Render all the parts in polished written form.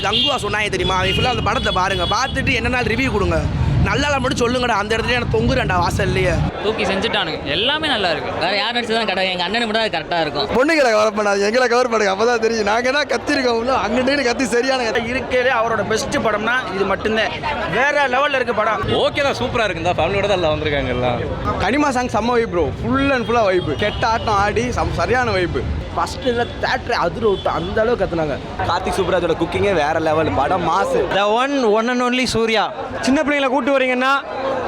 கங்குவா சொன்னாங்க தெரியுமா, அவங்க ஃபுல்லாக அந்த படத்தை பாருங்கள், பார்த்துட்டு என்னென்ன ரிவ்யூ கொடுங்க. நல்லா மட்டும் சொல்லுங்கடா, அந்த இடத்துல எனக்கு தொங்குறேன்டா வாசல்லையே. தூக்கி செஞ்சுட்டானுங்க, எல்லாமே நல்லா இருக்கு. வேற யார் நடிச்சதான் கரெக்டாக, எங்கள் அண்ணனுக்கு மட்டும் கரெக்டாக இருக்கும். பொண்ணுங்களை கவர் பண்ணாது, எங்களை கவர் பண்ணுங்க, அப்போ தான் தெரியும். நாங்கள் என்ன கத்திருக்கோம், அங்கிட்டு கத்தி சரியான இருக்கிறதே அவரோட பெஸ்ட் படம்னா இது மட்டும்தான். வேற லெவலில் இருக்க படம். ஓகே தான், சூப்பராக இருக்குதா, ஃபேமிலியோட தான் எல்லாம் வந்திருக்காங்க எல்லாம். கனிமா சாங் செம்ம வைப் ப்ரோ, ஃபுல் அண்ட் ஃபுல்லாக வைப்பு. கெட்ட ஆட்டம் ஆடி சரியான வைப்பு. ஃபர்ஸ்ட் இதில் தேட்டர் அதிர விட்டு அந்த அளவுக்கு கத்துனாங்க. கார்த்திக் சுப்ராஜோட குக்கிங்கே வேற லெவல், படம் mass. The one and only Suriya. சின்ன பிள்ளைங்களை கூட்டு வரீங்கன்னா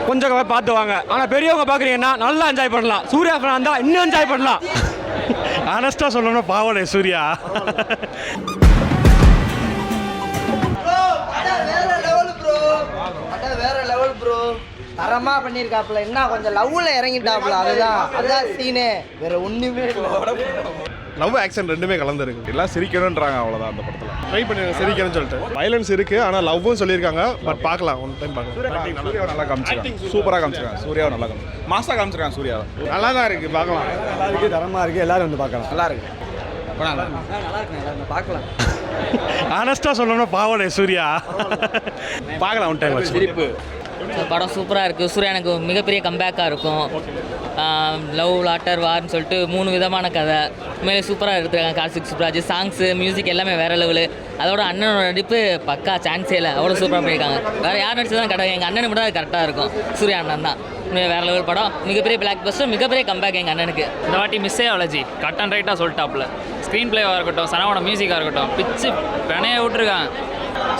கொஞ்சம் பார்த்து வாங்க, ஆனால் பெரியவங்க பார்க்குறீங்கன்னா நல்லா என்ஜாய் பண்ணலாம். சூர்யா ஃபேன் இருந்தால் இன்னும் என்ஜாய் பண்ணலாம். ஆனஸ்டாக சொல்லணும்னா பாவனே சூர்யா. வேற லெவல் ப்ரோ, தரமா பண்ணியிருக்காப்புல. என்ன கொஞ்சம் லவ்ல இறங்கிட்டாப்புல, அதுதான் சீனே, வேற ஒண்ணுமே லவ் ஆக்ஷன் ரெண்டுமே கலந்துருக்கு. எல்லாம் சிரிக்கணுன்றாங்க, அவ்வளோதான் அந்த படத்தில். ட்ரை பண்ணி சிரிக்கணும்னு சொல்லிட்டு வயலன்ஸ் இருக்கு, ஆனால் லவ்வும் சொல்லியிருக்காங்க. பட் பார்க்கலாம், ஒன் டைம் பார்க்கலாம். சூர்யாவை நல்லா காமிச்சிருக்காங்க, சூப்பராக காமிச்சிருக்காங்க. சூர்யாவை நல்லா காமிச்சிருக்காங்க, மாசாக காமிச்சிருக்காங்க. சூர்யாவை நல்லா தான் இருக்குது, பார்க்கலாம். நல்லா இருக்கு, தரமாக இருக்குது, எல்லாரும் வந்து பார்க்கலாம். நல்லா இருக்கு, பார்க்கலாம். ஆனஸ்டாக சொல்லணும்னா பாவனே சூர்யா. பார்க்கலாம், ஒன் டைம் சிரிப்பு. படம் சூப்பராக இருக்குது. சூர்யா எனக்கு மிகப்பெரிய கம்பேக்காக இருக்கும். லவ் லாட்டர் வார்னு சொல்லிட்டு 3 விதமான கதை உண்மையிலே சூப்பராக எடுத்துருக்காங்க. கார்த்திக் சுப்ராஜ் சாங்ஸு மியூசிக் எல்லாமே வேறு லெவலு. அதோட அண்ணனோட நடிப்பு பக்கா, சான்ஸே இல்லை, அவ்வளோ சூப்பராக பண்ணியிருக்காங்க. வேறு யார் நடிச்சதான் கரெக்டாக, எங்கள் அண்ணனுக்கு மட்டும் கரெக்டாக இருக்கும். சூர்யா அண்ணன் தான் வேறு லெவல் படம். மிகப்பெரிய பிளாக் பஸ்டர், மிகப்பெரிய கம்பேக் எங்கள் அண்ணனுக்கு. இந்த வாட்டி மிஸ்ஸே ஆகலஜி, கட் அண்ட் ரைட்டாக சொல்லிட்டாப்புல. ஸ்க்ரீன் பிளேவாக இருக்கட்டும், சனவோட மியூசிக்காக இருக்கட்டும், பிச்சு பிணைய விட்டுருக்காங்க.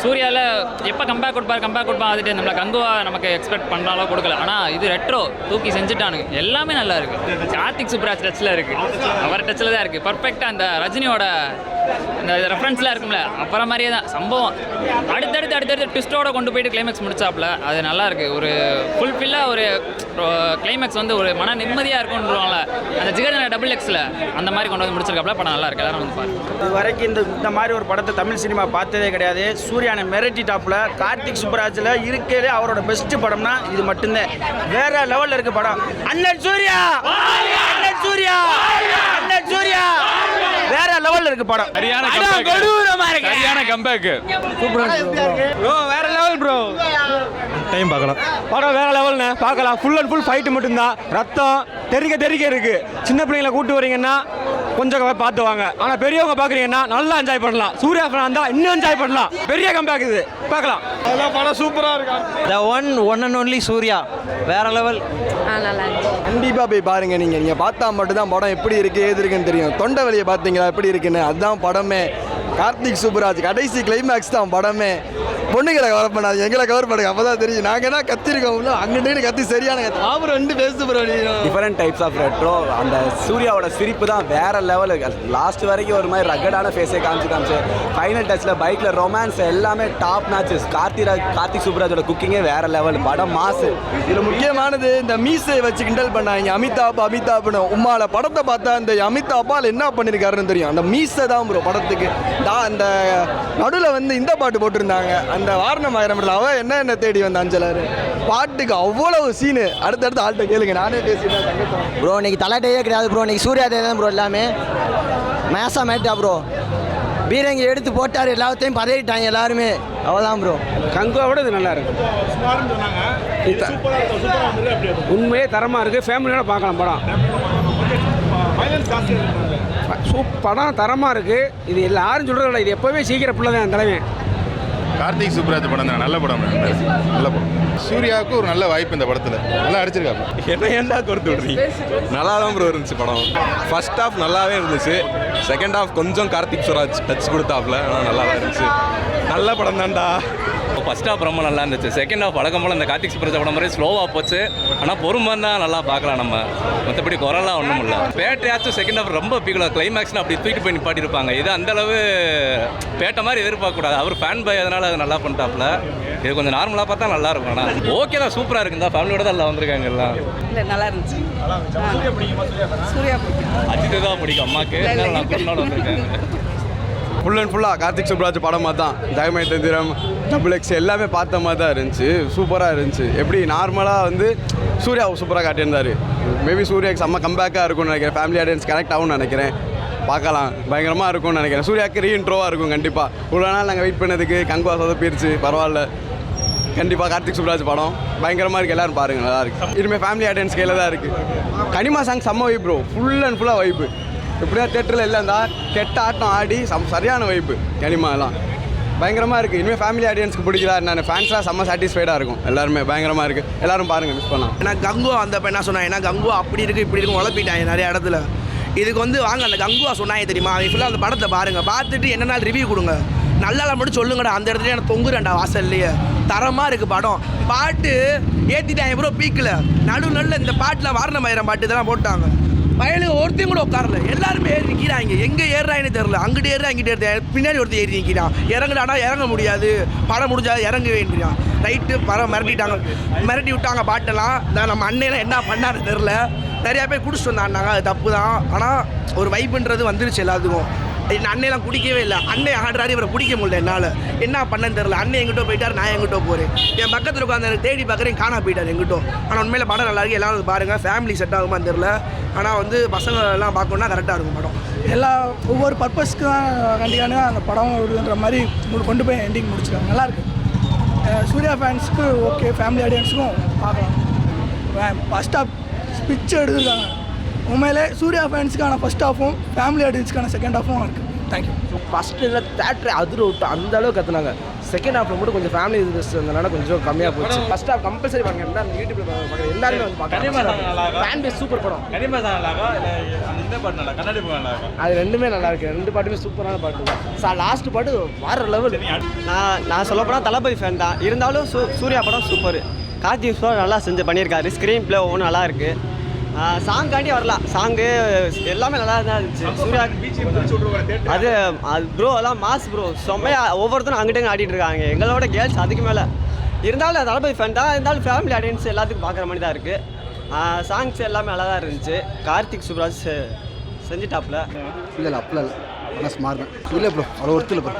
சூர்யாவில் எப்போ கம்பேக் கொடுப்பான் அதுட்டு நம்மளை கங்குவா நமக்கு எக்ஸ்பெக்ட் பண்ணுறாலோ கொடுக்கல. ஆனால் இது ரெட்ரோ தூக்கி செஞ்சுட்டானுங்க, எல்லாமே நல்லா இருக்குது. கார்த்திக் சுப்ராஜ் டச்சில் இருக்குது, அவர் டச்சில் தான் இருக்குது. பர்ஃபெக்டாக அந்த ரஜினியோட இந்த ரெஃபரன்ஸ்லாம் இருக்கும்ல, அப்புறம் மாதிரியே தான் சம்பவம். அடுத்தடுத்து ட்விஸ்ட்டோட கொண்டு போயிட்டு கிளைமேக்ஸ் முடிச்சாப்புல, அது நல்லா இருக்குது. ஒரு ஃபுல்ஃபில்லாக ஒரு கிளைமேக்ஸ் வந்து ஒரு மன நிம்மதியாக இருக்கும்ன்றவாங்கள, அந்த ஜிகர்தண்டா XXL அந்த மாதிரி கொண்டு வந்து முடிச்சிருக்காப்புல. படம் நல்லா இருக்குது, எல்லாரும் வந்து பாருங்க. இது வரைக்கும் இந்த மாதிரி ஒரு படத்தை தமிழ் சினிமா பார்த்ததே கிடையாது. சூர்யானை மிரட்டி டாப்ல. கார்த்திக் சுப்ராஜில் இருக்கிறதே அவரோட பெஸ்ட் படம்னா இது மட்டும்தான். வேற லெவலில் இருக்க படம். அண்ணன் சூர்யா, அண்ணன் சூர்யா, அண்ணன் சூர்யா, வேற லெவலில் இருக்கு படம். சரியான கம்பேக். ப்ரோ வேற லெவல் ப்ரோ, டைம் பார்க்கலாம். படம் வேற லெவல்னு பார்க்கலாம். ஃபுல் அண்ட் ஃபுல் ஃபைட்டு மட்டும்தான், ரத்தம் தெறிக்க இருக்கு. சின்ன பிள்ளைங்களை கூட்டு வரீங்கன்னா கொஞ்சம் பார்த்து வாங்க, ஆனால் பெரியவங்க பார்க்குறீங்கன்னா நல்லா என்ஜாய் பண்ணலாம். சூர்யா ஃபேன் இருந்தால் இன்னும் என்ஜாய் பண்ணலாம். பெரிய கம்பேக் இது, பார்க்கலாம். அதெல்லாம் படம் சூப்பராக இருக்கா. The one and only Suriya, வேற லெவல். நல்லா இருக்கு. கண்டிப்பாக போய் பாருங்க. நீங்கள் பார்த்தா மட்டும்தான் படம் எப்படி இருக்குது ஏது இருக்குன்னு தெரியும். தொண்டை வலியை பார்த்தீங்களா எப்படி இருக்குன்னு, அதுதான் படமே. கார்த்திக் சுப்ராஜ் கடைசி கிளைமேக்ஸ் தான் படமே. பொண்ணுங்களை கவர் பண்ணாது, எங்களை கவர் பண்ணுங்க, அப்போ தான் தெரியும். நாங்கள் என்ன கத்திருக்கோம், அங்கிட்டு கத்தி சரியான கத்தி. அவர் ரெண்டு பேசு bro. Different types of retro. அந்த சூர்யாவோட சிரிப்பு தான் வேற லெவலு. லாஸ்ட் வரைக்கும் ஒரு மாதிரி ரகடான ஃபேஸே காமிச்சு ஃபைனல் டச்சில் பைக்கில் ரொமான்ஸ் எல்லாமே டாப் மேட்சஸ். கார்த்திக் சுப்ராஜோட குக்கிங்கே வேற லெவல், படம் மாசு. இதில் முக்கியமானது இந்த மீசை வச்சு கிண்டல் பண்ணாங்க, அமிதாப்னு. உம்மால படத்தை பார்த்தா இந்த அமிதாப்பால் என்ன பண்ணியிருக்காருன்னு தெரியும். அந்த மீசை தான் ப்ரோ படத்துக்கு. அந்த நடுவில் வந்து இந்த பாட்டு போட்டிருந்தாங்க, அந்த வாரணமாயிரம் அவ என்ன தேடி வந்த அஞ்சலாரு பாட்டுக்கு அவ்வளவு சீனு. அடுத்தடுத்து ஆள்கிட்ட கேளுங்க, நானே பேசிட்டேன். ப்ரோ இன்னைக்கு தலைட்டையே கிடையாது ப்ரோ, இன்னைக்கு சூர்யா தே தான் ப்ரோ. எல்லாமே மேசா மேட்டா ப்ரோ. பீரங்கி எடுத்து போட்டார், எல்லாத்தையும் பதறிட்டாங்க எல்லாருமே, அவ்வளோதான் ப்ரோ. கங்குவாவோட இது நல்லா இருக்கு, உண்மையே தரமாக இருக்குது. ஃபேமிலியோட பார்க்கலாம் படம். படம் தரமாக இருக்குது. இது எல்லாரும் சொல்கிறதில்ல, இது எப்போவுமே சீக்கிரம் பிள்ளை தான் தலைவன். கார்த்திக் சுப்ராஜ் படம் தான், நல்ல படம், நல்ல படம். சூர்யாவுக்கு ஒரு நல்ல வாய்ப்பு இந்த படத்தில், நல்லா அடிச்சிருக்காங்க. என்ன ஏன்டா கொடுத்து விடுறீங்க? நல்லா தான் ப்ரோ இருந்துச்சு படம். ஃபர்ஸ்ட் ஹாஃப் நல்லாவே இருந்துச்சு, செகண்ட் ஹாஃப் கொஞ்சம் கார்த்திக் சுப்ராஜ் டச் கொடுத்தாப்புல, ஆனால் நல்லா தான் இருந்துச்சு. நல்ல படம் தான்டா. ஃபர்ஸ்ட் ஹாஃப் ரொம்ப நல்லா இருந்துச்சு, செகண்ட் ஹாஃப் வழக்கம் போல் இந்த கார்த்திக் சுப்ராஜ் படம் மாதிரி ஸ்லோவாக போச்சு. ஆனால் பொறுமை தான் நல்லா பார்க்கலாம் நம்ம, மற்றபடி குரலாம் ஒன்றும் இல்லை. பேட்டையாச்சும் செகண்ட் ஹாஃப் ரொம்ப பீக்கலாம், கிளைமேக்ஸ்னு அப்படி தூக்கி போய் நிப்பாட்டிருப்பாங்க. இது அந்தளவு பேட்டை மாதிரி எதிர்பார்க்கக்கூடாது. அவர் ஃபேன் பாய், அதனால் அது நல்லா பண்ணிட்டாப்புல. இது கொஞ்சம் நார்மலாக பார்த்தா நல்லா இருக்கும். ஆனால் ஓகே தான், சூப்பராக இருக்குதா, ஃபேமிலியோட தான் எல்லாம் வந்திருக்காங்க எல்லாம். இல்லை நல்லா இருந்துச்சு. சூர்யா அஜித் தான் பிடிக்கும் அம்மாவுக்கு, நான் குடும்பத்தோட வந்திருக்காங்க. ஃபுல் அண்ட் ஃபுல்லாக கார்த்திக் சுப்ராஜ் படமாக தான். தயமை தந்திரம், XXL எல்லாமே பார்த்த மாதிரி தான் இருந்துச்சு, சூப்பராக இருந்துச்சு. எப்படி நார்மலாக வந்து சூர்யா சூப்பராக காட்டியிருந்தார். மேபி சூர்யாவுக்கு செம்ம கம்பேக்காக இருக்கும்னு நினைக்கிறேன். ஃபேமிலி ஆடியன்ஸ் கனெக்ட் ஆகும்னு நினைக்கிறேன். பார்க்கலாம் பயங்கரமாக இருக்கும்னு நினைக்கிறேன். சூர்யாவுக்கு ரீஇன்ட்ரோவாக இருக்கும் கண்டிப்பாக. இவ்வளோ நாள் நாங்கள் வெயிட் பண்ணதுக்கு கங்குவா சொதப்பிருச்சு, பரவாயில்ல. கண்டிப்பாக கார்த்திக் சுப்ராஜ் படம் பயங்கரமாக இருக்குது, எல்லோரும் பாருங்கள், நல்லா இருக்குது. இனிமேல் ஃபேமிலி ஆடியன்ஸ் கையில் தான் இருக்குது. கனிமா சாங் செம்ம வைப் ப்ரோ, ஃபுல் அண்ட் ஃபுல்லாக வைப்பு. இப்படியா தேட்டரில் இல்லை இருந்தால் கெட்ட ஆட்டம் ஆடி சரியான வைப்பு. கனிமாலாம் பயங்கரமாக இருக்குது. இனிமேல் ஃபேமிலி ஆடியன்ஸ்க்கு பிடிக்கல, நான் ஃபேன்ஸ்லாம் செம்ம சாட்டிஸ்ஃபைடாக இருக்கும். எல்லாருமே பயங்கரமாக இருக்குது, எல்லோரும் பாருங்கள், மிஸ் பண்ணலாம். ஏன்னா கங்குவா அந்த என்ன சொன்னாங்க, ஏன்னா கங்குவா அப்படி இருக்குது இப்படி இருக்கும் உழப்பிட்டாங்க நிறைய இடத்துல. இதுக்கு வந்து வாங்க அந்த கங்குவா சொன்னாங்க தெரியுமா, அவங்க ஃபுல்லாக அந்த படத்தை பாருங்கள், பார்த்துட்டு என்ன நாள் ரிவ்யூ கொடுங்க. நல்லா மட்டும் சொல்லுங்கடா, அந்த இடத்துல எனக்கு தொங்குறேன்டா வாசல்லையே. தரமாக இருக்குது படம். பாட்டு ஏற்றிட்டாங்க ப்ரோ பீக்கில். நடுநல்ல இந்த பாட்டில் வாரணமாயிரம் பாட்டு இதெல்லாம் போட்டாங்க. வயலுக்கு ஒருத்தையும் கூட உட்காரல, எல்லாருமே ஏறி நிற்கிறாங்க. எங்கே ஏறுறாங்கன்னு தெரில, அங்கிட்டு ஏறுறா இங்கிட்டு ஏறுறேன், பின்னாடி ஒருத்தர் ஏறி நிற்கிறான். இறங்குடானா இறங்க முடியாது, படம் முடிஞ்சாது இறங்க வேண்டியான். ரைட்டு படம் மிரட்டி விட்டாங்க பாட்டெல்லாம். நம்ம அண்ணெல்லாம் என்ன பண்ணான்னு தெரில. நிறையா பேர் குடிச்சிட்டு வந்தாண்டாங்க, அது தப்பு தான். ஆனால் ஒரு வைப்புன்றது வந்துருச்சு எல்லாத்துக்கும். அண்ணெல்லாம் குடிக்கவே இல்லை. அண்ணன் ஆடுறாரு, இவரை பிடிக்க முடியல என்னால். என்ன பண்ணேன்னு தெரில. அண்ணன் எங்கிட்ட போயிட்டார், நான் எங்கிட்ட போகிறேன். என் பக்கத்தில் உட்காந்து தேடி பார்க்குறேன், காணா போயிட்டார் எங்கிட்ட. ஆனால் உண்மையில படம் நல்லா இருக்குது, எல்லாரும் பாருங்கள். ஃபேமிலி செட் ஆகுமான்னு தெரில. ஆனால் வந்து பசங்க எல்லாம் பார்க்கணுன்னா கரெக்டாக இருக்கும் படம். ஒவ்வொரு பர்பஸ்க்கு தான் கண்டிப்பாக அந்த படம் வருதுன்ற மாதிரி கொண்டு போய் எண்டிங் முடிச்சிருக்காங்க. நல்லாயிருக்கு. சூர்யா ஃபேன்ஸுக்கு ஓகே, ஃபேமிலி ஆடியன்ஸுக்கும் பார்க்கலாம். ஃபஸ்ட் ஹாஃப் பிச்சு எடுத்துருக்காங்க. உண்மையிலே சூர்யா ஃபேன்ஸுக்கான ஃபஸ்ட் ஹாஃபும் ஃபேமிலி ஆடியன்ஸுக்கான செகண்ட் ஹாஃபும் இருக்குது. தேங்க்யூ. ஃபஸ்ட்டு இதில் தேட்டரை அதிர விட்டு அந்த அளவுக்கு கற்றுனாங்க. செகண்ட் ஹாஃபில் மட்டும் கொஞ்சம் ஃபேமிலி இன்ட்ரெஸ்ட் இருந்தனால கொஞ்சம் கம்மியாக போச்சு. ஃபஸ்ட் ஹாஃப் கம்பல்சரி பாருங்க, எல்லாரும் யூடியூப்ல பார்க்குற எல்லாருமே வந்து பார்க்குறாங்க. ஃபேன் பேஸ் சூப்பர் படம். அது ரெண்டுமே நல்லா இருக்கு, ரெண்டு பாட்டுமே சூப்பரான பாட்டு தான். லாஸ்ட் பாட்டு வேற லெவல். நான் சொல்ல போனால் தளபதி ஃபேன் தான், இருந்தாலும் சூர்யா படம் சூப்பர். கார்த்திக் சுப்ராஜ் நல்லா பண்ணியிருக்காரு. ஸ்க்ரீன் ப்ளே ஒவ்வொன்றும் நல்லா இருக்குது. சாங்காண்டி வரலாம், சாங்கு எல்லாமே நல்லா தான் இருந்துச்சு. சூர்யா அது ப்ரோ எல்லாம் மாஸ் ப்ரோ, செம்மையாக ஒவ்வொருத்தரும் அங்கிட்ட ஆடிட்டு இருக்காங்க. எங்களோட கேர்ள்ஸ் அதுக்கு மேலே. இருந்தாலும் தளபதி ஃபேன் தான், இருந்தாலும் ஃபேமிலி ஆடியன்ஸ் எல்லாத்துக்கும் பார்க்குற மாதிரி தான் இருக்குது. சாங்ஸ் எல்லாமே நல்லா தான் இருந்துச்சு. கார்த்திக் சுப்ராஜ் செஞ்சுட்டாப்புல. இல்லை அப்பல இல்லை, ஆனால் ஸ்மார்ட் இல்லை ப்ரோ, அவ்வளோ ஒருத்தில் ப்ரோ.